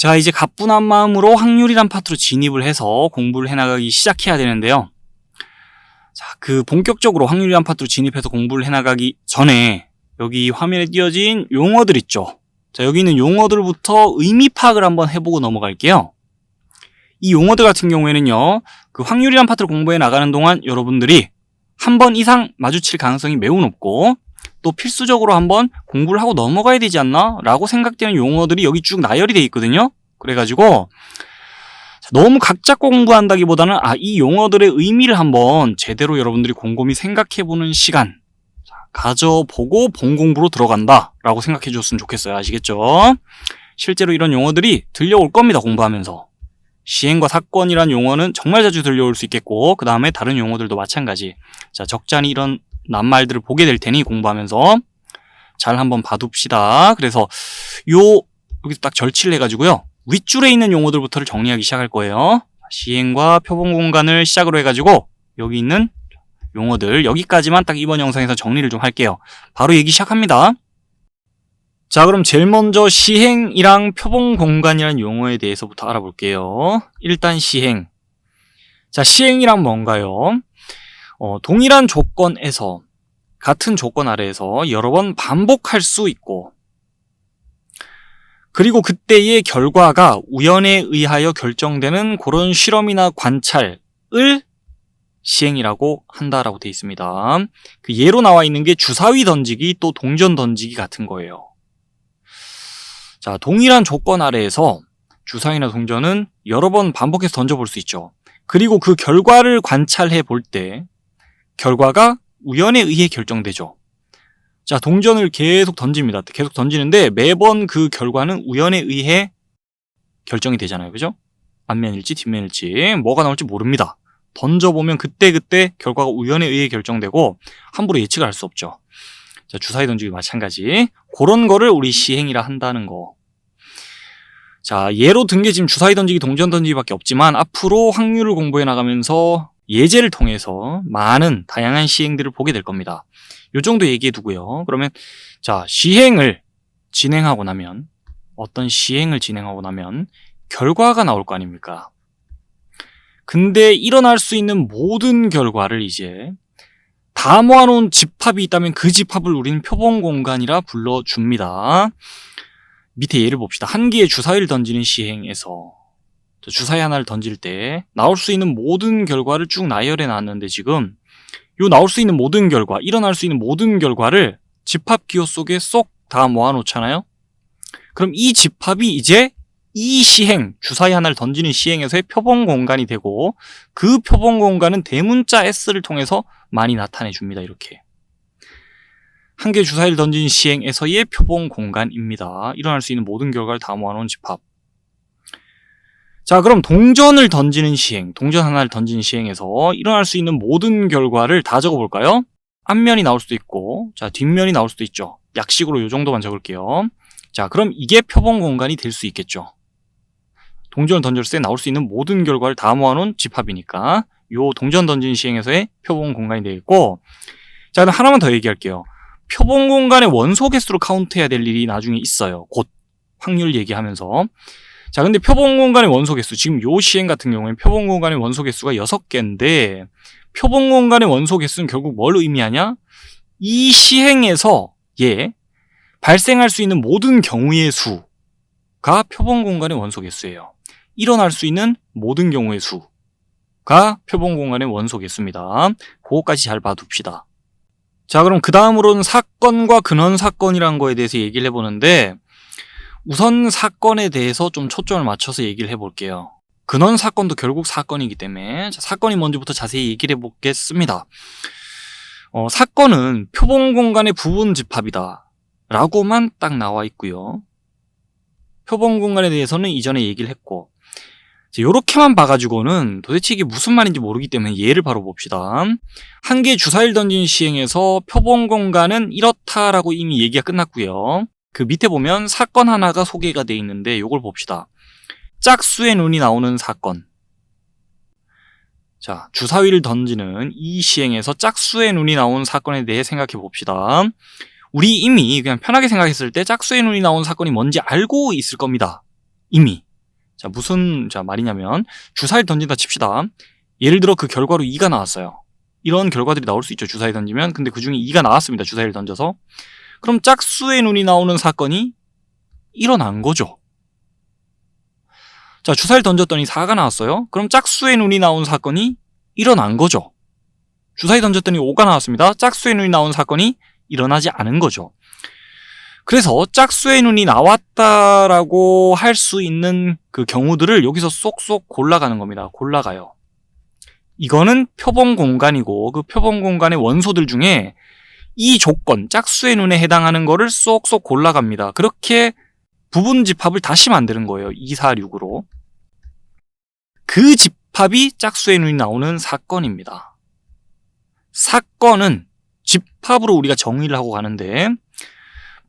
자, 이제 가뿐한 마음으로 확률이란 파트로 진입을 해서 공부를 해나가기 시작해야 되는데요. 자, 그 본격적으로 확률이란 파트로 진입해서 공부를 해나가기 전에 여기 화면에 띄어진 용어들 있죠. 자, 여기 있는 용어들부터 의미 파악을 한번 해보고 넘어갈게요. 이 용어들 같은 경우에는요, 그 확률이란 파트를 공부해 나가는 동안 여러분들이 한 번 이상 마주칠 가능성이 매우 높고, 또 필수적으로 한번 공부를 하고 넘어가야 되지 않나? 라고 생각되는 용어들이 여기 쭉 나열이 돼 있거든요. 그래가지고 너무 각 잡고 공부한다기보다는 이 용어들의 의미를 한번 제대로 여러분들이 곰곰이 생각해보는 시간 가져보고 본 공부로 들어간다 라고 생각해 줬으면 좋겠어요. 아시겠죠? 실제로 이런 용어들이 들려올 겁니다. 공부하면서. 시행과 사건이란 용어는 정말 자주 들려올 수 있겠고, 그 다음에 다른 용어들도 마찬가지. 자, 적잖이 이런 낱말들을 보게 될 테니 공부하면서 잘 한번 봐둡시다. 그래서 여기서 딱 절치를 해가지고요, 윗줄에 있는 용어들부터를 정리하기 시작할 거예요. 시행과 표본 공간을 시작으로 해가지고 여기 있는 용어들 여기까지만 딱 이번 영상에서 정리를 좀 할게요. 바로 얘기 시작합니다. 자, 그럼 제일 먼저 시행이랑 표본 공간이라는 용어에 대해서부터 알아볼게요. 일단 시행. 자, 시행이란 뭔가요? 동일한 조건에서 같은 조건 아래에서 여러 번 반복할 수 있고, 그리고 그때의 결과가 우연에 의하여 결정되는 그런 실험이나 관찰을 시행이라고 한다라고 되어 있습니다. 그 예로 나와 있는 게 주사위 던지기 또 동전 던지기 같은 거예요. 자, 동일한 조건 아래에서 주사위나 동전은 여러 번 반복해서 던져볼 수 있죠. 그리고 그 결과를 관찰해 볼 때 결과가 우연에 의해 결정되죠. 자, 동전을 계속 던집니다. 계속 던지는데 매번 그 결과는 우연에 의해 결정이 되잖아요. 그죠? 앞면일지 뒷면일지 뭐가 나올지 모릅니다. 던져보면 그때그때 결과가 우연에 의해 결정되고 함부로 예측을 할 수 없죠. 자, 주사위 던지기 마찬가지. 그런 거를 우리 시행이라 한다는 거. 자, 예로 든 게 지금 주사위 던지기, 동전 던지기밖에 없지만 앞으로 확률을 공부해 나가면서 예제를 통해서 많은 다양한 시행들을 보게 될 겁니다. 요 정도 얘기해 두고요. 그러면 자, 시행을 진행하고 나면, 어떤 시행을 진행하고 나면 결과가 나올 거 아닙니까? 근데 일어날 수 있는 모든 결과를 이제 다 모아놓은 집합이 있다면 그 집합을 우리는 표본 공간이라 불러줍니다. 밑에 예를 봅시다. 한 개의 주사위를 던지는 시행에서 주사위 하나를 던질 때 나올 수 있는 모든 결과를 쭉 나열해 놨는데, 지금 요 나올 수 있는 모든 결과, 일어날 수 있는 모든 결과를 집합 기호 속에 쏙 다 모아 놓잖아요. 그럼 이 집합이 이제 이 시행, 주사위 하나를 던지는 시행에서의 표본 공간이 되고, 그 표본 공간은 대문자 S를 통해서 많이 나타내 줍니다. 이렇게 한 개의 주사위를 던지는 시행에서의 표본 공간입니다. 일어날 수 있는 모든 결과를 다 모아놓은 집합. 자, 그럼 동전을 던지는 시행, 동전 하나를 던지는 시행에서 일어날 수 있는 모든 결과를 다 적어볼까요? 앞면이 나올 수도 있고, 자, 뒷면이 나올 수도 있죠. 약식으로 요 정도만 적을게요. 자, 그럼 이게 표본 공간이 될 수 있겠죠. 동전을 던졌을 때 나올 수 있는 모든 결과를 다 모아놓은 집합이니까 요 동전 던지는 시행에서의 표본 공간이 되겠고, 자, 그럼 하나만 더 얘기할게요. 표본 공간의 원소 개수로 카운트해야 될 일이 나중에 있어요. 곧 확률 얘기하면서. 자, 근데 표본 공간의 원소 개수, 지금 요 시행 같은 경우에는 표본 공간의 원소 개수가 6개인데, 표본 공간의 원소 개수는 결국 뭘 의미하냐? 이 시행에서 발생할 수 있는 모든 경우의 수가 표본 공간의 원소 개수예요. 일어날 수 있는 모든 경우의 수가 표본 공간의 원소 개수입니다. 그거까지 잘 봐둡시다. 자, 그럼 그 다음으로는 사건과 근원 사건이라는 거에 대해서 얘기를 해보는데, 우선 사건에 대해서 좀 초점을 맞춰서 얘기를 해볼게요. 근원 사건도 결국 사건이기 때문에, 자, 사건이 뭔지부터 자세히 얘기를 해보겠습니다. 사건은 표본 공간의 부분 집합이다 라고만 딱 나와 있고요. 표본 공간에 대해서는 이전에 얘기를 했고, 요렇게만 봐가지고는 도대체 이게 무슨 말인지 모르기 때문에 예를 바로 봅시다. 한 개의 주사위를 던지는 시행에서 표본 공간은 이렇다라고 이미 얘기가 끝났고요. 그 밑에 보면 사건 하나가 소개가 돼 있는데 요걸 봅시다. 짝수의 눈이 나오는 사건. 자, 주사위를 던지는 이 시행에서 짝수의 눈이 나온 사건에 대해 생각해 봅시다. 우리 이미 그냥 편하게 생각했을 때 짝수의 눈이 나온 사건이 뭔지 알고 있을 겁니다. 이미. 자, 무슨 말이냐면 주사위를 던진다 칩시다. 예를 들어 그 결과로 2가 나왔어요. 이런 결과들이 나올 수 있죠. 주사위 던지면. 근데 그 중에 2가 나왔습니다. 주사위를 던져서. 그럼 짝수의 눈이 나오는 사건이 일어난 거죠. 자, 주사위를 던졌더니 4가 나왔어요. 그럼 짝수의 눈이 나온 사건이 일어난 거죠. 주사위 던졌더니 5가 나왔습니다. 짝수의 눈이 나온 사건이 일어나지 않은 거죠. 그래서 짝수의 눈이 나왔다라고 할 수 있는 그 경우들을 여기서 쏙쏙 골라가는 겁니다. 골라가요. 이거는 표본 공간이고 그 표본 공간의 원소들 중에 이 조건, 짝수의 눈에 해당하는 거를 쏙쏙 골라갑니다. 그렇게 부분 집합을 다시 만드는 거예요. 2, 4, 6으로. 그 집합이 짝수의 눈이 나오는 사건입니다. 사건은 집합으로 우리가 정의를 하고 가는데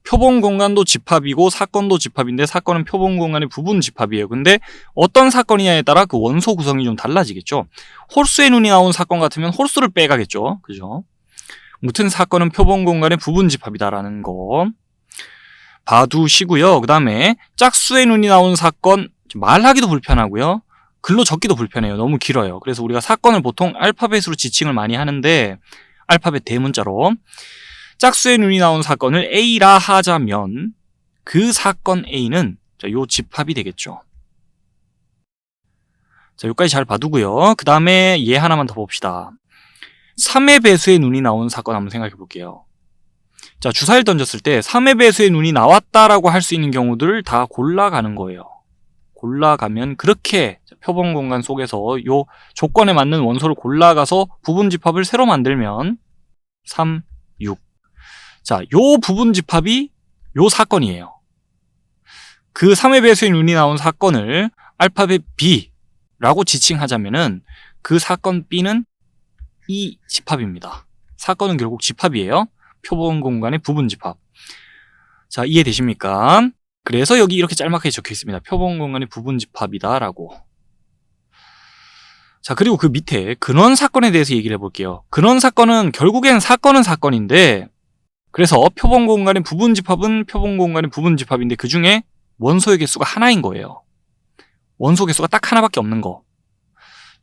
표본 공간도 집합이고 사건도 집합인데 사건은 표본 공간의 부분 집합이에요. 근데 어떤 사건이냐에 따라 그 원소 구성이 좀 달라지겠죠. 홀수의 눈이 나온 사건 같으면 홀수를 빼가겠죠. 그죠? 무튼 사건은 표본 공간의 부분 집합이다라는 거 봐두시고요. 그 다음에 짝수의 눈이 나온 사건 말하기도 불편하고요. 글로 적기도 불편해요. 너무 길어요. 그래서 우리가 사건을 보통 알파벳으로 지칭을 많이 하는데 알파벳 대문자로 짝수의 눈이 나온 사건을 A라 하자면 그 사건 A는 요 집합이 되겠죠. 자, 여기까지 잘 봐두고요. 그 다음에 얘 하나만 더 봅시다. 3의 배수의 눈이 나온 사건 한번 생각해 볼게요. 자, 주사위를 던졌을 때 3의 배수의 눈이 나왔다라고 할 수 있는 경우들을 다 골라가는 거예요. 골라가면 그렇게 표본 공간 속에서 요 조건에 맞는 원소를 골라가서 부분 집합을 새로 만들면 3, 6. 자, 요 부분 집합이 요 사건이에요. 그 3의 배수의 눈이 나온 사건을 알파벳 B라고 지칭하자면은 그 사건 B는 이 집합입니다. 사건은 결국 집합이에요. 표본 공간의 부분 집합. 자, 이해되십니까? 그래서 여기 이렇게 짤막하게 적혀 있습니다. 표본 공간의 부분 집합이다라고. 자, 그리고 그 밑에 근원 사건에 대해서 얘기를 해볼게요. 근원 사건은 결국엔 사건은 사건인데 그래서 표본 공간의 부분 집합은 표본 공간의 부분 집합인데 그 중에 원소의 개수가 하나인 거예요. 원소 개수가 딱 하나밖에 없는 거.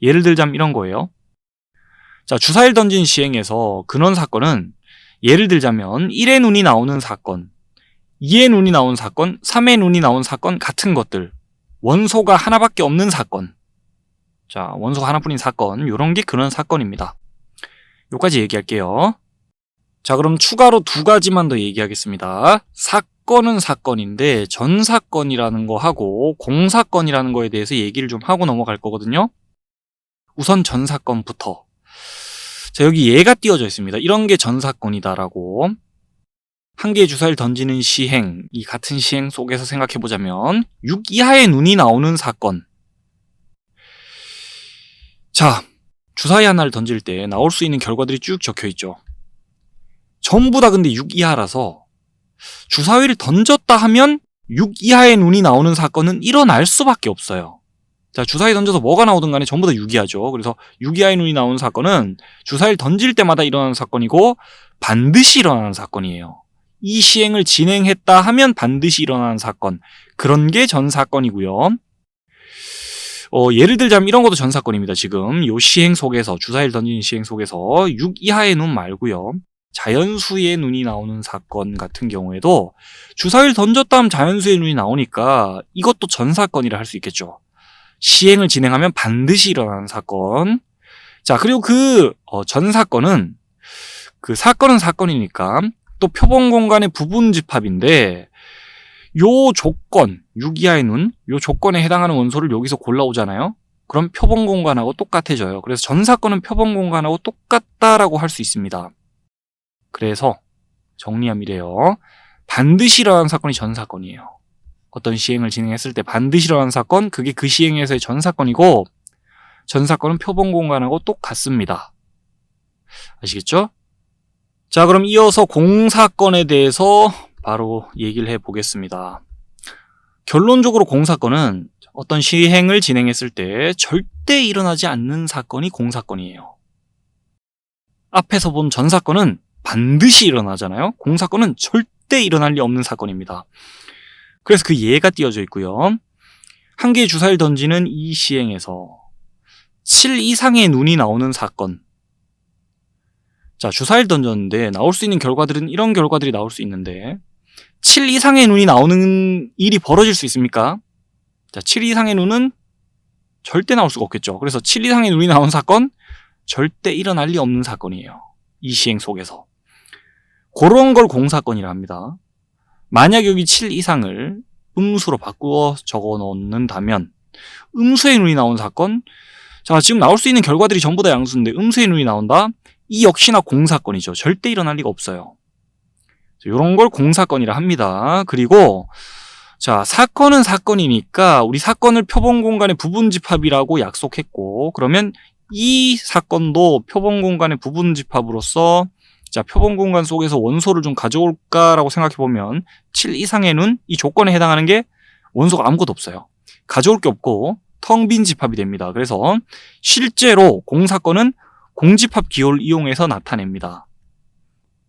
예를 들자면 이런 거예요. 자, 주사위를 던진 시행에서 근원 사건은 예를 들자면 1의 눈이 나오는 사건, 2의 눈이 나온 사건, 3의 눈이 나온 사건 같은 것들. 원소가 하나밖에 없는 사건. 자, 원소가 하나뿐인 사건. 요런 게 근원 사건입니다. 요까지 얘기할게요. 자, 그럼 추가로 2가지만 더 얘기하겠습니다. 사건은 사건인데 전사건이라는 거 하고 공사건이라는 거에 대해서 얘기를 좀 하고 넘어갈 거거든요. 우선 전사건부터. 자, 여기 얘가 띄워져 있습니다. 이런 게 전사건이다라고. 한 개의 주사위를 던지는 시행, 이 같은 시행 속에서 생각해보자면 6 이하의 눈이 나오는 사건. 자, 주사위 하나를 던질 때 나올 수 있는 결과들이 쭉 적혀있죠. 전부 다 근데 6 이하라서 주사위를 던졌다 하면 6 이하의 눈이 나오는 사건은 일어날 수밖에 없어요. 자, 주사위 던져서 뭐가 나오든 간에 전부 다 6 이하죠. 그래서 6 이하의 눈이 나오는 사건은 주사위를 던질 때마다 일어나는 사건이고 반드시 일어나는 사건이에요. 이 시행을 진행했다 하면 반드시 일어나는 사건. 그런 게 전사건이고요. 예를 들자면 이런 것도 전사건입니다. 지금 요 시행 속에서 주사위를 던지는 시행 속에서 6 이하의 눈 말고요. 자연수의 눈이 나오는 사건 같은 경우에도 주사위를 던졌다 하면 자연수의 눈이 나오니까 이것도 전사건이라 할 수 있겠죠. 시행을 진행하면 반드시 일어나는 사건. 자, 그리고 그 전사건은 그 사건은 사건이니까 또 표본 공간의 부분 집합인데 요 조건, 6 이하의 눈, 요 조건에 해당하는 원소를 여기서 골라오잖아요. 그럼 표본 공간하고 똑같아져요. 그래서 전사건은 표본 공간하고 똑같다라고 할 수 있습니다. 그래서 정리하면 이래요. 반드시 일어나는 사건이 전사건이에요. 어떤 시행을 진행했을 때 반드시 일어나는 사건, 그게 그 시행에서의 전사건이고 전사건은 표본 공간하고 똑같습니다. 아시겠죠? 자, 그럼 이어서 공사건에 대해서 바로 얘기를 해보겠습니다. 결론적으로 공사건은 어떤 시행을 진행했을 때 절대 일어나지 않는 사건이 공사건이에요. 앞에서 본 전사건은 반드시 일어나잖아요. 공사건은 절대 일어날 리 없는 사건입니다. 그래서 그 예가 띄워져 있고요. 한 개의 주사위를 던지는 이 시행에서 7 이상의 눈이 나오는 사건. 자, 주사위를 던졌는데 나올 수 있는 결과들은 이런 결과들이 나올 수 있는데 7 이상의 눈이 나오는 일이 벌어질 수 있습니까? 자, 7 이상의 눈은 절대 나올 수가 없겠죠. 그래서 7 이상의 눈이 나온 사건 절대 일어날 리 없는 사건이에요. 이 시행 속에서. 그런 걸 공사건이라 합니다. 만약 여기 7 이상을 음수로 바꾸어 적어 놓는다면 음수의 눈이 나온 사건, 자, 지금 나올 수 있는 결과들이 전부 다 양수인데 음수의 눈이 나온다? 이 역시나 공사건이죠. 절대 일어날 리가 없어요. 이런 걸 공사건이라 합니다. 그리고 자, 사건은 사건이니까 우리 사건을 표본 공간의 부분 집합이라고 약속했고, 그러면 이 사건도 표본 공간의 부분 집합으로서 자, 표본 공간 속에서 원소를 좀 가져올까라고 생각해 보면 7 이상의 눈, 이 조건에 해당하는 게 원소가 아무것도 없어요. 가져올 게 없고 텅 빈 집합이 됩니다. 그래서 실제로 공사건은 공집합 기호를 이용해서 나타냅니다.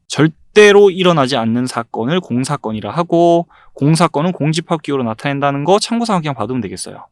절대로 일어나지 않는 사건을 공사건이라 하고 공사건은 공집합 기호로 나타낸다는 거 참고사항 그냥 봐두면 되겠어요.